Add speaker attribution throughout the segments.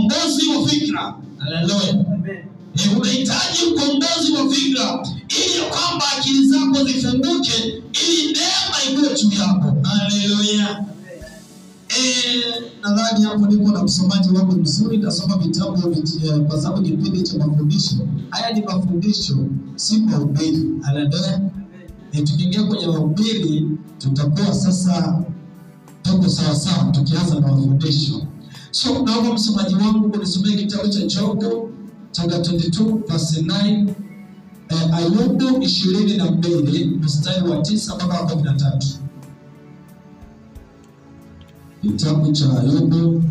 Speaker 1: ukombozi wa fikra. Haleluya.
Speaker 2: Amen.
Speaker 1: Unahitaji ukombozi wa fikra ili kwamba akili zako zifunguke, ili neema iwe juu yako. Haleluya. Nadhani hapo niko na msomaji wangu mzuri. Nasoma vitabu kwa sababu kipindi cha mafundisho. Haya ni mafundisho, si mahubiri. Haleluya. Tukiingia kwenye mahubiri tutakuwa sasa tuko sawa sawa tukianza na mafundisho. So naomba msomaji wangu kunisomea kitabu cha Job chapter 22 verse 9, Ayubu 22 mstari wa 9 mpaka 13. Kitabu cha Ayubu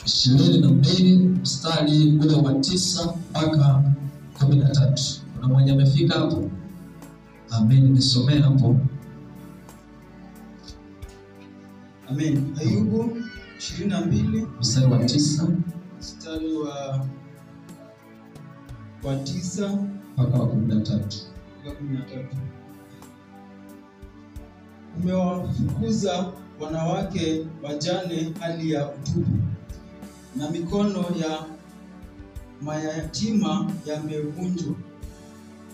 Speaker 1: 22 mstari ule wa 9 mpaka 13. Kuna mwenye amefika hapo? Amen, nisomee hapo.
Speaker 2: Amen. Ayubu 22
Speaker 1: mstari wa 9
Speaker 2: mstari wa 9
Speaker 1: mpaka 13.
Speaker 2: Umewafukuza wanawake wajane hali ya utupu, na mikono ya mayatima yamevunjwa.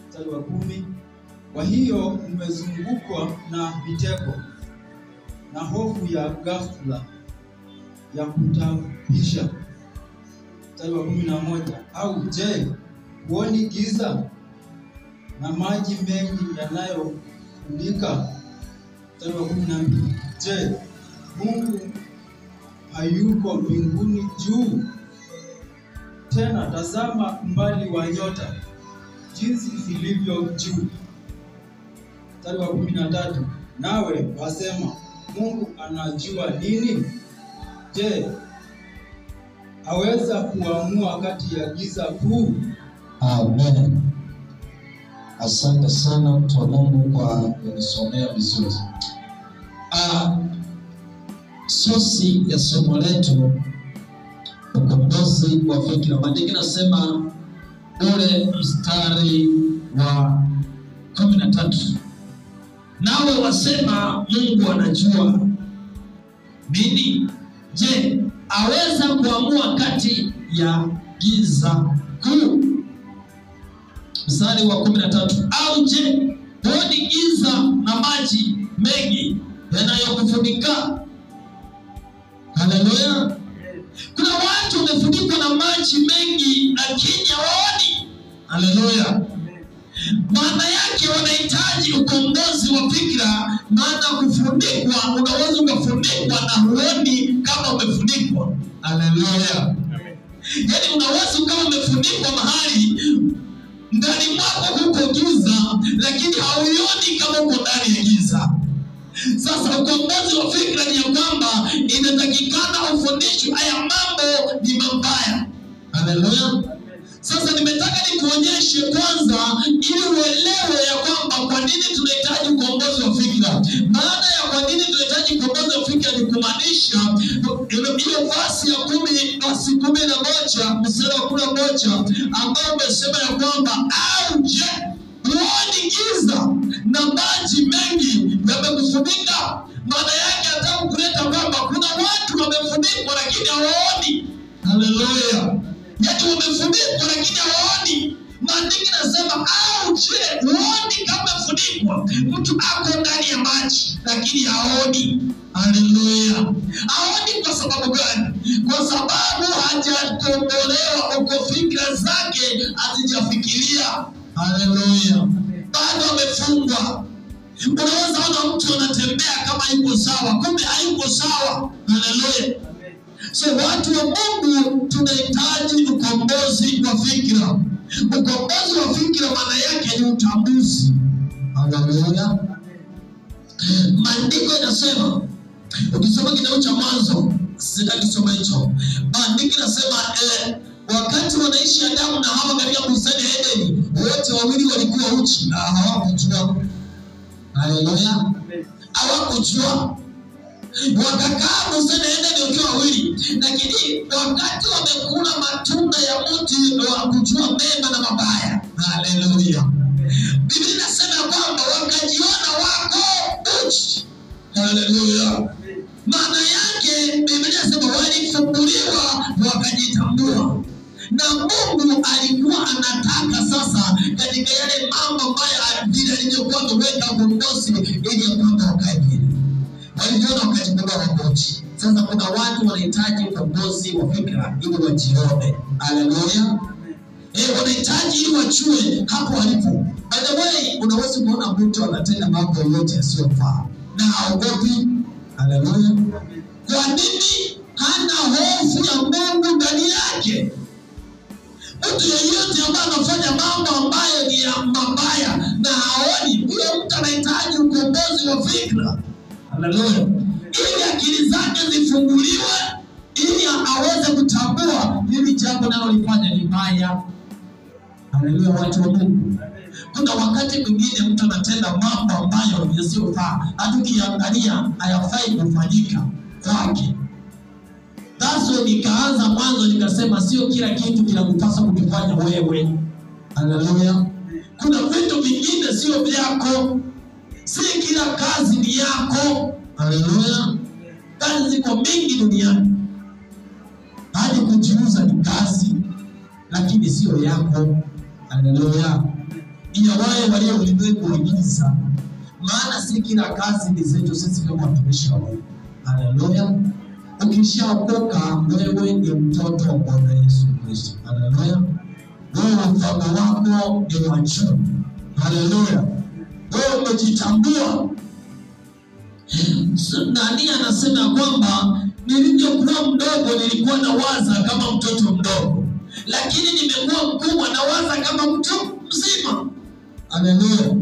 Speaker 2: Mstari wa 10. Kwa hiyo umezungukwa na viteko na hofu ya ghafla ya kutapisha. Mstari wa 11. Au je, huoni giza na maji mengi yanayofunika? Mstari wa 12. Je, Mungu hayuko mbinguni juu? Tena tazama umbali wa nyota jinsi zilivyo juu. Mstari wa 13. Nawe wasema, Mungu anajua nini? Je, aweza kuamua kati ya giza kuu?
Speaker 1: Amen. Asante sana mtu wa Mungu kwa kunisomea vizuri. Sosi ya somo letu ukombozi wa fikra. Maandiko nasema ule mstari wa 13. Nawe wasema Mungu anajua nini? Je, aweza kuamua kati ya giza kuu? Mstari wa 13. Au je, huoni giza na maji mengi yanayokufunika? Haleluya. Kuna watu wamefunikwa na maji mengi lakini hawaoni. Haleluya. Maana yake wanahitaji ukombozi wa fikra, maana kufunikwa, unaweza ukafunikwa na huoni kama umefunikwa. Haleluya. Yaani unaweza ukawa umefunikwa mahali ndani mwako huko giza, lakini hauioni kama uko ndani ya giza. Sasa ukombozi wa fikra ni ya kwamba inatakikana ufundishwe haya mambo ni mabaya. Haleluya. Sasa nimetaka nikuonyeshe kwanza ili uelewe ya kwamba kwa nini tunahitaji ukombozi wa fikra. Maana ya kwa nini tunahitaji ukombozi wa fikra ni kumaanisha hiyo verse ya 11 mstari wa 11 ambao umesema ya kwamba au je, huoni giza na maji mengi yamekufunika? Maana yake nataka kuleta kwamba kuna watu wamefunikwa lakini hawaoni. Haleluya. Yaani wamefunikwa lakini hawaoni. Maandiko yanasema au je, huoni kama umefunikwa? Mtu ako ndani ya maji lakini haoni. Haleluya. Haoni kwa sababu gani? Kwa sababu hajakombolewa, uko fikra zake hazijafikiria. Haleluya. Bado amefungwa. Unaweza ona mtu anatembea kama yuko sawa, kumbe hayuko sawa. Haleluya. So watu wa Mungu tunahitaji ukombozi wa fikra. Ukombozi wa fikra maana yake ni utambuzi. Haleluya. Maandiko yanasema, ukisoma kitabu cha Mwanzo, sitakisoma hicho. Maandiko yanasema wakati wanaishi Adamu na Hawa katika bustani ya Edeni, wote wawili walikuwa uchi na hawakujua. Haleluya. Hawakujua. Wakakaa bustani ya Edeni wakiwa wawili, lakini wakati wamekula matunda ya mti wa kujua mema na mabaya. Haleluya. Biblia inasema kwamba wakajiona wako uchi. Haleluya. Maana yake Biblia inasema walifunguliwa wakajitambua. Na Mungu alikuwa anataka sasa katika yale mambo ambayo vile alivyokuwa ameweka uongozi ili kwamba wakae vile. Waliona wakajikuta wakochi. Sasa kuna watu wanahitaji uongozi wa fikra ili wajione. Haleluya. Wanahitaji ili wachue hapo walipo. By the way, unaweza kuona mtu anatenda mambo yote yasiyofaa na haogopi. Haleluya. Kwa nini? Hana hofu ya Mungu ndani yake. Mtu yeyote ambaye anafanya mambo ambayo ni ya mabaya na haoni, huyo mtu anahitaji ukombozi wa fikra. Haleluya. Ili akili zake zifunguliwe, ili aweze kutambua hili jambo nalolifanya ni baya. Haleluya, watu wa Mungu. Kuna wakati mwingine mtu anatenda mambo ambayo yasiyofaa, hata ukiangalia hayafai kufanyika kwake. Sasa nikaanza mwanzo nikasema sio kila kitu kinakupasa kukifanya wewe. Haleluya. Kuna vitu vingine sio vyako. Si kila kazi ni yako. Haleluya. Kazi ziko mingi duniani. Hadi kujiuza ni kazi, lakini sio yako. Haleluya. Ingawaje walio ulimwengu uligiza, maana si kila kazi ni zetu sisi kama watumishi wa Mungu. Haleluya. Ukishaokoka wewe ni mtoto wa Bwana Yesu Kristo. Haleluya. Wewe mfano wako ni wa juu. Haleluya. Wewe umejitambua. Nani anasema kwamba nilipokuwa mdogo nilikuwa nawaza kama mtoto mdogo, lakini nimekuwa mkubwa nawaza kama mtu mzima. Haleluya.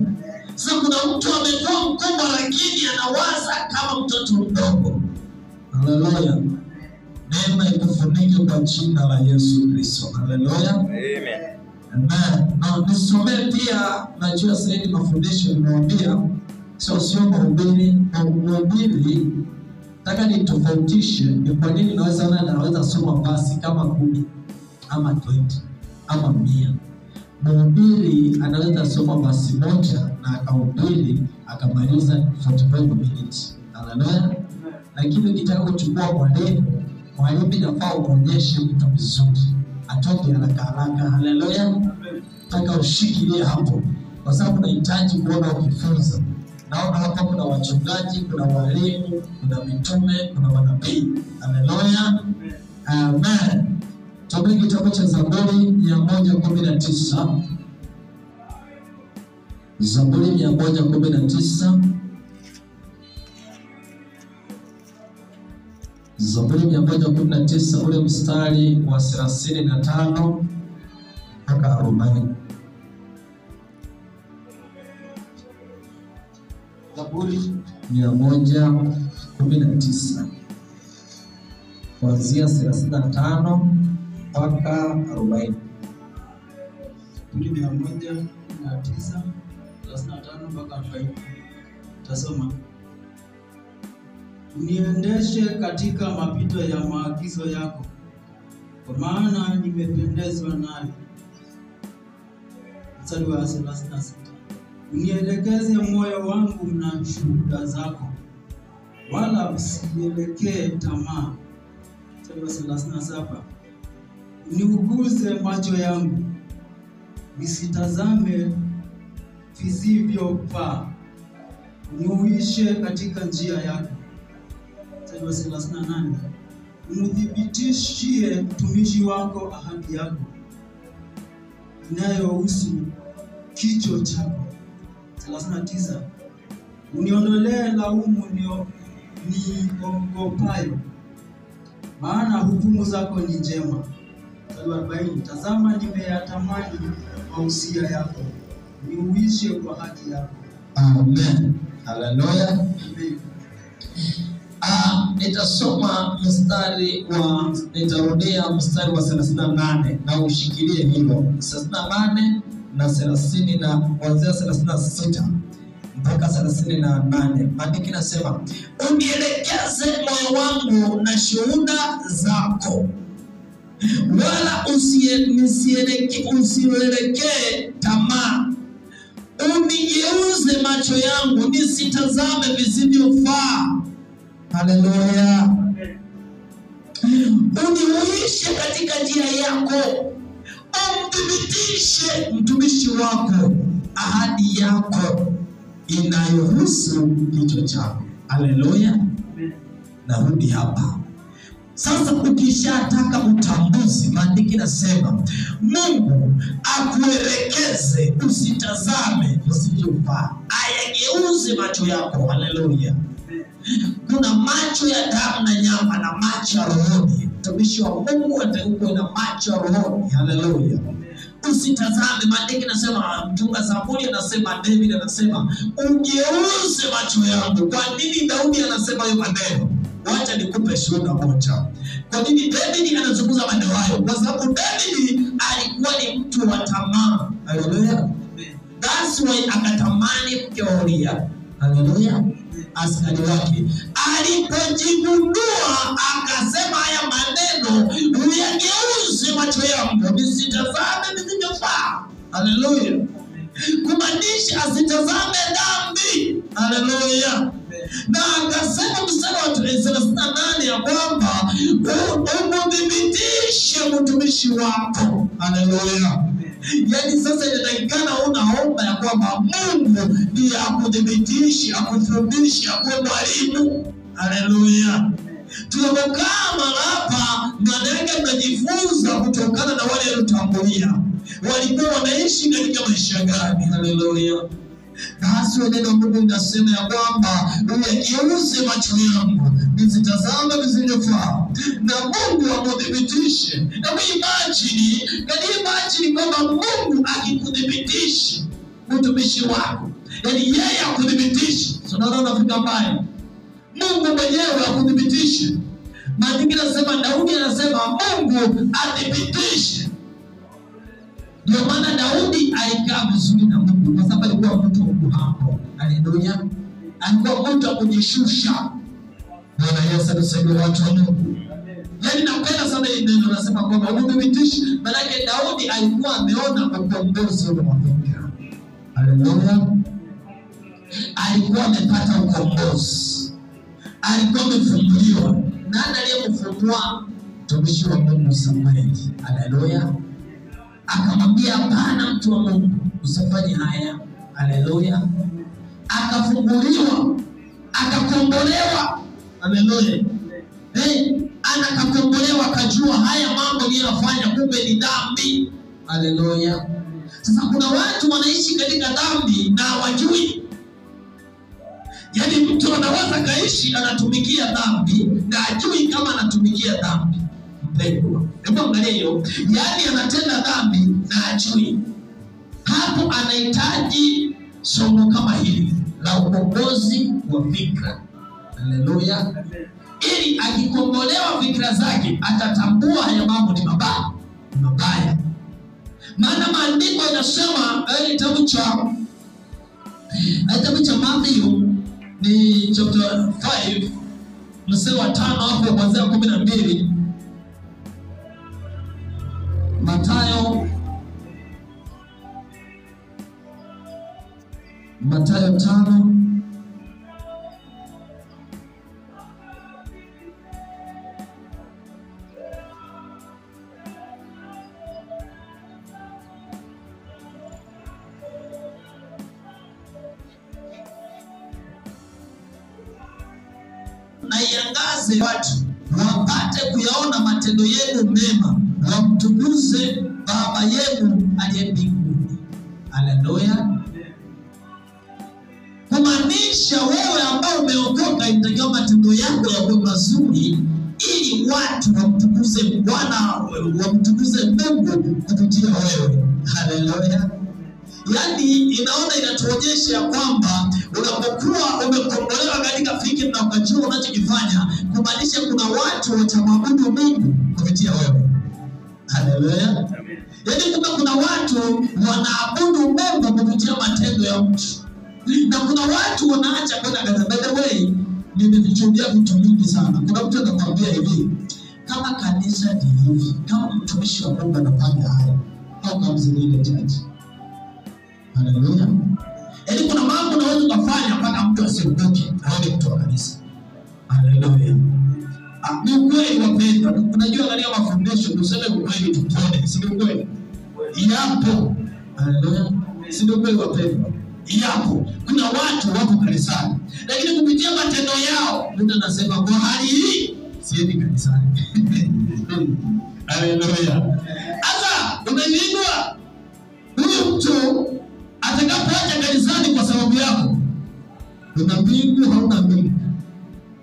Speaker 1: Sasa kuna mtu amekuwa mkubwa lakini anawaza kama mtoto mdogo. Haleluya. Neema ikufunike kwa jina la Yesu Kristo. Haleluya.
Speaker 3: Amen.
Speaker 1: Amen. Na nisome pia, najua sasa mafundisho nimewambia sio mahubiri. Mahubiri nataka nitofautishe ni kwa nini naweza soma basi kama 10 ama 20 ama 100. Mhubiri anaweza soma basi moja na akahubiri akamaliza 45 minutes. Haleluya. Lakini ukitaka kuchukua mwalimu inafaa kuonyesha mtu vizuri, atoke haraka haraka. Haleluya. Nataka ushikilie hapo kwa sababu nahitaji kuona ukifunza. Naona hapa kuna wachungaji, kuna walimu, kuna mitume, kuna manabii. Haleluya. Amen. Tusome kitabu cha Zaburi 119. Zaburi 119. Zaburi 119 ule mstari wa 35 mpaka 40. Zaburi 119 kuanzia 35 mpaka 40.
Speaker 2: Zaburi 119 35 mpaka 40. Tasoma. Uniendeshe katika mapito ya maagizo yako, kwa maana nimependezwa nayo. Mstari wa 36. Unielekeze moyo wangu na shuhuda zako, wala usielekee tamaa. Mstari wa 37. Uniuguze macho yangu, nisitazame visivyofaa. Uniuishe katika njia yako. Mstari wa 38. Umthibitishie mtumishi wako ahadi yako, inayohusu kicho chako. 39. Uniondolee laumu niogopayo, maana hukumu zako ni njema. Mstari wa 40. Tazama nimeyatamani mausia yako, niuishe kwa haki yako.
Speaker 1: Amen. Haleluya.
Speaker 2: Amen.
Speaker 1: Nitasoma nitarudia mstari wa 38 na ushikilie hilo. 38 na 30 na kuanzia 36 mpaka 38. Maandiko yanasema, unielekeze moyo wangu na shuhuda zako, wala usielekee tamaa. Unigeuze macho yangu nisitazame visivyofaa. Haleluya. Uniuishe katika njia yako. Umthibitishe mtumishi wako ahadi yako inayohusu kichwa chako. Haleluya. Narudi hapa. Sasa ukishataka utambuzi, maandiko nasema Mungu akuelekeze, usitazame visivyofaa, ayageuze macho yako. Haleluya. Kuna macho ya damu na nyama na macho ya rohoni. Mtumishi wa Mungu atakuwa na macho ya rohoni. Haleluya. Usitazame, maandiko nasema, mtunga Zaburi anasema, David anasema, ungeuze macho yangu. Kwa nini Daudi anasema hayo maneno? Wacha nikupe shuhuda moja. Kwa nini David anazungumza maneno hayo? Kwa sababu David alikuwa ni mtu wa tamaa. Haleluya. That's why akatamani mke wa Uria. Haleluya. Askari wake alipojigundua akasema haya maneno, uyageuze macho yangu nisitazame visivyofaa. Haleluya. Kumaanisha asitazame dhambi. Haleluya. Na akasema mstari wa 38 ya kwamba umthibitishe mtumishi wako. Haleluya. Yani sasa inatakikana unaomba ya kwamba Mungu ndiye akuthibitishe, akufundishe, akuwe mwalimu. Haleluya. Tunapokaa hapa, maana yake tunajifunza kutokana na wale waliotangulia. Walikuwa wanaishi katika maisha gani? Haleluya. Basi neno Mungu linasema ya kwamba uyageuze macho yangu nisitazame visivyofaa, na Mungu akuthibitishe. Na imagine kwamba Mungu akikuthibitisha mtumishi wako, yani yeye akuthibitishe. Tunaona unafika mbali. Mungu mwenyewe akuthibitishe. Maandiko yanasema, Daudi anasema Mungu athibitishe. Ndio maana Daudi alikaa vizuri na Mungu, kwa sababu alikuwa mtu wa hapo. Haleluya. Alikuwa mtu wa kujishusha. Bwana Yesu atusaidie watu wa Mungu. Yaani napenda sana hii neno nasema kwamba umthibitishe. Maana Daudi alikuwa ameona ukombozi wa mafikra. Haleluya. Alikuwa amepata ukombozi. Alikuwa amefunguliwa. Nani aliyemfungua? Mtumishi wa Mungu Samueli. Haleluya. Akamwambia, hapana mtu wa Mungu, usifanye haya. Haleluya. Akafunguliwa, akakombolewa. Haleluya. Anakakombolewa, akajua haya mambo niliyofanya kumbe ni dhambi. Haleluya. Sasa kuna watu wanaishi katika dhambi na hawajui. Yaani mtu anaweza kaishi anatumikia dhambi na hajui kama anatumikia dhambi. Mpendwa, hebu angalia hiyo. Yaani anatenda dhambi na hajui. Hapo anahitaji somo kama hili la ukombozi wa fikra. Haleluya. Ili akikombolewa fikra zake atatambua haya mambo ni mabaya. Maana maandiko yanasema kitabu cha Mathayo ni chapter 5 mstari wa 5 hapo kuanzia 12. Mathayo 5 na iangaze watu wapate kuyaona matendo yenu mema, wamtukuze Baba yenu aliye mbinguni. Haleluya. Kumaanisha wewe ambao umeokoka inatakiwa matendo yako yawe mazuri ili watu wamtukuze Bwana, wamtukuze Mungu kupitia wewe. Haleluya. Yaani inaona inatuonyesha ya kwamba unapokuwa umekombolewa katika fikra na ukajua unachokifanya, kumaanisha kuna watu watamwabudu Mungu kupitia wewe. Haleluya. Yaani kuna watu wanaabudu Mungu kupitia matendo ya mtu. Na kuna watu wanaacha kwenda katika. By the way, nimevichukulia vitu mingi sana. Kuna mtu anakuambia hivi, kama kanisa ni hivi, kama mtumishi wa Mungu anafanya haya, au kama mzee jaji. Haleluya. Yaani kuna mambo unaweza kufanya mpaka mtu asiogope, aone mtu wa kanisa. Haleluya. Ni ukweli wapendwa. Unajua katika mafundisho tuseme ukweli tupone, si ukweli? Yapo. Haleluya. Si ukweli wapendwa? Yapo. Kuna watu wapo kanisani, lakini kupitia matendo yao mtu anasema kwa hali hii siendi kanisani. Haleluya. Sasa umelindwa. Huyu mtu atakapoacha kanisani kwa sababu yako, una mbingu hauna mbingu,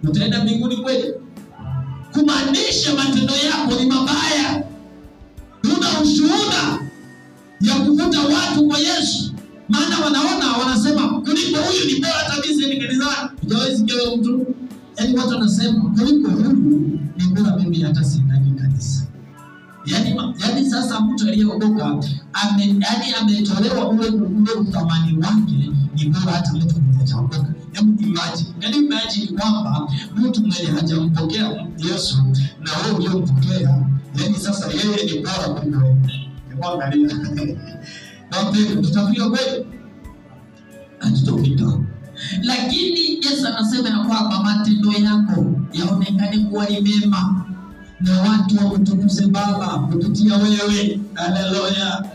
Speaker 1: utaenda mbinguni kweli? Kumaanisha matendo yako ni mabaya. Una ushuhuda ya kuvuta watu kwa Yesu, maana wanasema kuliko huyu ni bora hata mimi ni kanisani. Hujawahi sikia mtu yaani watu wanasema kuliko huyu ni bora mimi hata siendagi kanisa. Yaani sasa mtu aliyeokoka ametolewa ule uthamani wake, ni bora hata mtu mwenye hajaokoka. Hebu imagine kwamba mtu mwenye hajampokea Yesu na wewe uliompokea, yaani sasa yeye ni bora kuliko wewe. Angalia. Na tutafika kweli? Hatutafika. Lakini Yesu anasema ya kwamba matendo yako yaonekane kuwa ni mema, na watu wakutukuze Baba kupitia wewe. Haleluya.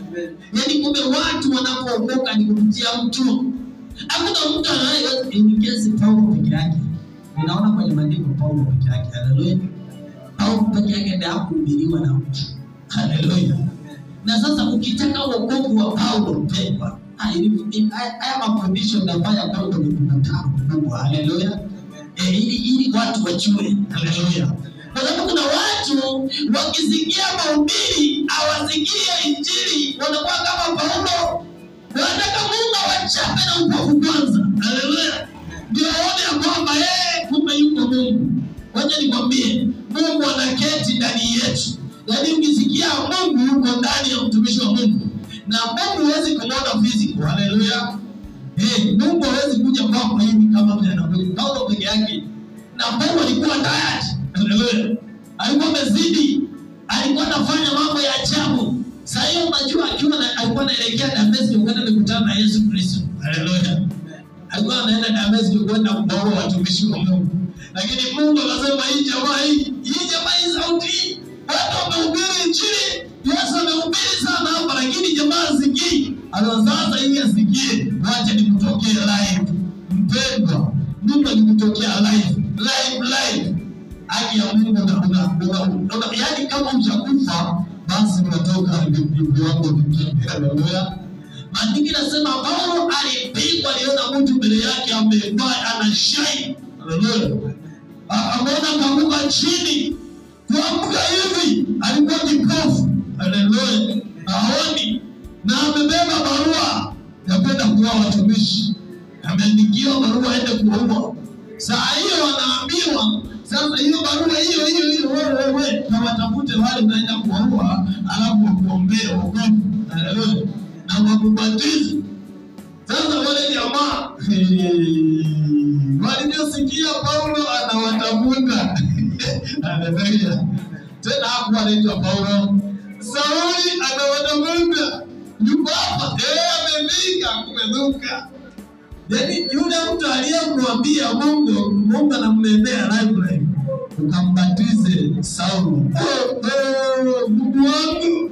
Speaker 1: Yaani kumbe watu wanapookoka ni kupitia mtu. Hakuna mtu anayeingiza Paulo peke yake. Ninaona kwenye maandiko Paulo peke yake. Haleluya. Paulo peke yake ndiye hakuhubiriwa na mtu. Haleluya. Na sasa ukitaka wokovu wa Paulo mpendwa, haya mafundisho nafanya Paulo ni kunataka Mungu. Haleluya. Ili watu wajue. Haleluya. Kwa sababu kuna watu wakisikia mahubiri hawasikie injili, wanakuwa kama Paulo. Wanataka Mungu awachape na upofu kwanza. Haleluya. Ndio waone ya kwamba kumbe yuko Mungu. Wacha nikwambie, Mungu anaketi ndani yetu. Yaani ukisikia Mungu yuko ndani ya mtumishi wa Mungu, na Mungu hawezi kumwona physical. Haleluya. Mungu hawezi kuja kwako hivi kama vile anakuja Paulo peke yake. Na Paulo alikuwa tired. Haleluya. Alikuwa mezidi, alikuwa anafanya mambo ya ajabu. Sasa hiyo unajua alikuwa anaelekea Dameski kwenda kukutana na Yesu Kristo. Haleluya. Alikuwa anaenda Dameski kwenda kuwaoa watumishi wa Mungu. Lakini Mungu akasema hii jamaa sauti. Watu wamehubiri injili, Yesu amehubiri sana hapa, lakini jamaa hasikii. Sasa hivi asikie, wacha nikutokee live. Mpendwa, Mungu alikutokea live. Haki ya Mungu yaani kama hujakufa basi unatoka viwango vingine. Haleluya. Maandiko yanasema Paulo alipigwa, aliona mtu mbele yake amevaa anashine. Haleluya. Ameona kaanguka chini. Kuamka hivi alikuwa kipofu. Haleluya. Haoni. Na amebeba barua ya kwenda kuoa watumishi. Ameandikiwa barua aende kuoa. Saa hiyo wanaambiwa sasa hiyo barua hiyo wewe na watafute wale mnaenda kuoa, alafu wakuombea wokovu. Haleluya. Na wakubatize. Sasa wale jamaa waliposikia Paulo anawatafuta. Haleluya. Tena hapo anaitwa Paulo. Sauli anawatafuta. Yuko hapa. Amefika kumeduka. Yaani yule mtu aliyemwambia Mungu anamnenea live, ukambatize Sauli. Mungu wangu,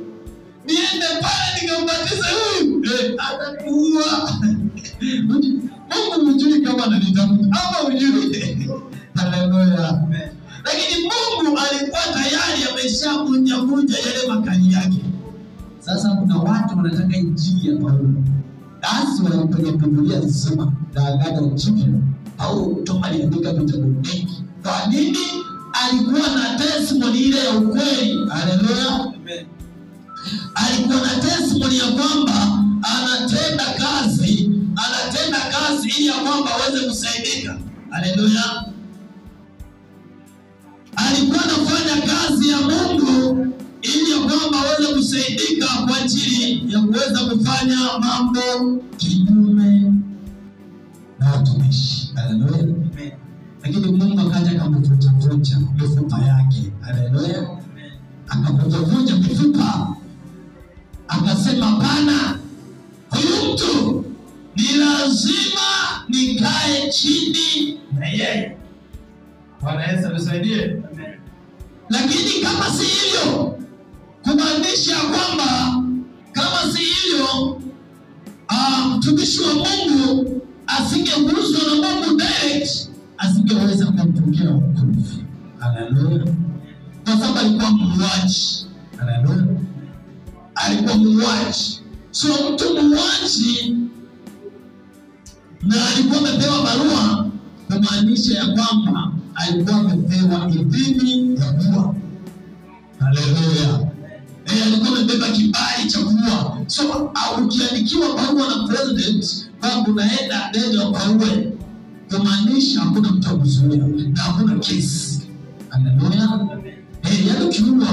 Speaker 1: niende pale nikambatize huyu. Atakuua. Mungu mjui kama ananitafuta ama ujui. Haleluya. Lakini Mungu alikuwa tayari ameshavunja yale makali yake. Sasa kuna watu wanataka injili ya Paulo. Basi kwenye Biblia inasema na Agano Jipya Paulo kutoka aliandika vitabu vingi. Kwa nini? Alikuwa na testimony ile ya ukweli. Haleluya. Amen. Alikuwa na testimony ya kwamba anatenda kazi ili ya kwamba aweze kusaidika. Haleluya. Alikuwa anafanya kazi ya Mungu ili ya kwamba aweze kusaidika kwa ajili ya kuweza kufanya mambo kinyume na watumishi. Haleluya. Amen. Lakini Mungu akaja akamvunja mifupa yake. Haleluya. Akavunja mifupa. Akasema Bwana, huyu mtu ni lazima nikae chini na yeye. Bwana Yesu atusaidie. Lakini kama si hivyo, kumaanisha kwamba kama si hivyo, mtumishi wa Mungu asingeguswa na Mungu direct, asingeweza kumtumikia wokovu. Haleluya. Kwa sababu alikuwa muuaji. Haleluya. Alikuwa muuaji. So mtu muuaji na alikuwa amepewa barua, kumaanisha ya kwamba alikuwa amepewa idhini ya kuua. Haleluya. Alikuwa amebeba kibali cha kuua. So ukiandikiwa barua na president kwamba unaenda nenda ukaue, kumaanisha hakuna mtu akuzuia na hakuna kesi. Haleluya. Yaani ukiua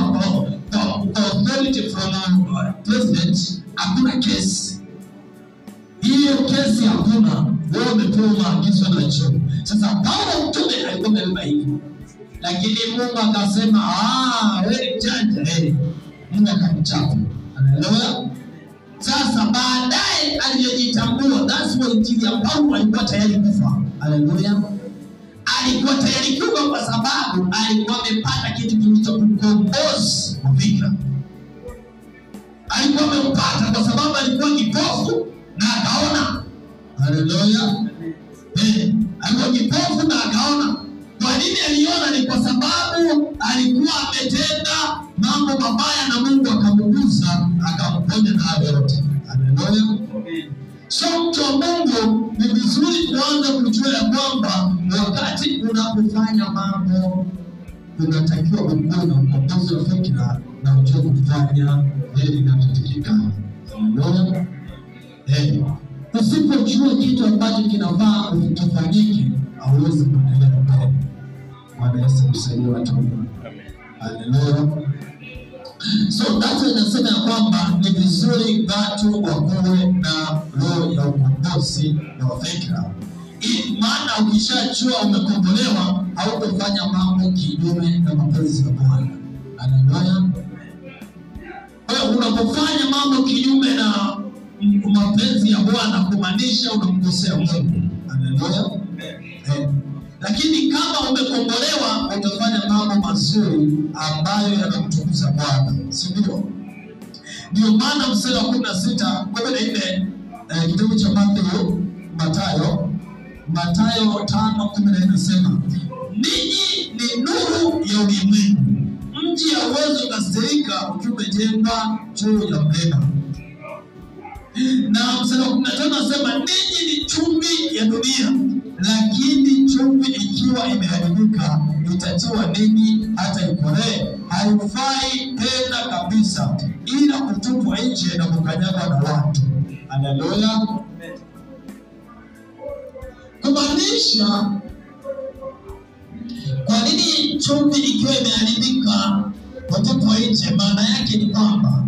Speaker 1: kwa authority from president, hakuna kesi. Hiyo kesi hakuna, wewe umepewa maagizo na juu. Sasa Paulo mtume alikuwa amebeba hivyo, lakini Mungu akasema wewe ni janja. Mungu akamchapa. Haleluya. Sasa baadaye aliyojitambua, that's why injili ya Paulo alikuwa tayari kufa. Haleluya. Alikuwa tayari kufa kwa sababu alikuwa amepata kitu kinaitwa ukombozi wa fikra. Alikuwa amepata kwa sababu alikuwa kipofu na akaona. Haleluya. Alikuwa kipofu na akaona. Kwa nini aliona? Ni kwa sababu alikuwa ametenda mambo mabaya na Mungu akamgusa, akamponya na hayo yote. Haleluya. So mtu wa Mungu ni vizuri kuanza kujua ya kwamba wakati unapofanya mambo unatakiwa kuwa na ukombozi wa fikra na ujue kufanya yale inayotakikana. Haleluya. Usipojua kitu ambacho kinafaa kufanyike, hauwezi kuendelea mbele. Bwana Yesu msaidie watu. Haleluya. So that's why nasema ya kwamba ni vizuri watu wakuwe na roho ya ukombozi wa fikra. Maana ukishajua umekombolewa, hautafanya mambo kinyume na mapenzi ya Bwana. Haleluya. Wewe unapofanya mambo kinyume na mapenzi ya Bwana, kumaanisha unamkosea Mungu. Haleluya. Lakini kama umekombolewa, utafanya mambo mazuri ambayo yanamtukuza Bwana. Si ndio? Ndio maana mstari wa 16:14 kitabu cha Mathayo 5:14 inasema, ninyi ni nuru ya ulimwengu. Mji hauwezi ukastahilika ukiwa umejengwa juu ya mlima. Na mstari wa 15 anasema, ninyi ni chumvi ya dunia. Lakini chumvi ikiwa imeharibika, itatiwa nini hata ipolee? Haifai tena kabisa, ila kutupwa nje na kukanyagwa na watu. Haleluya. Kumaanisha, kwa nini chumvi ikiwa imeharibika kutupwa nje? Maana yake ni kwamba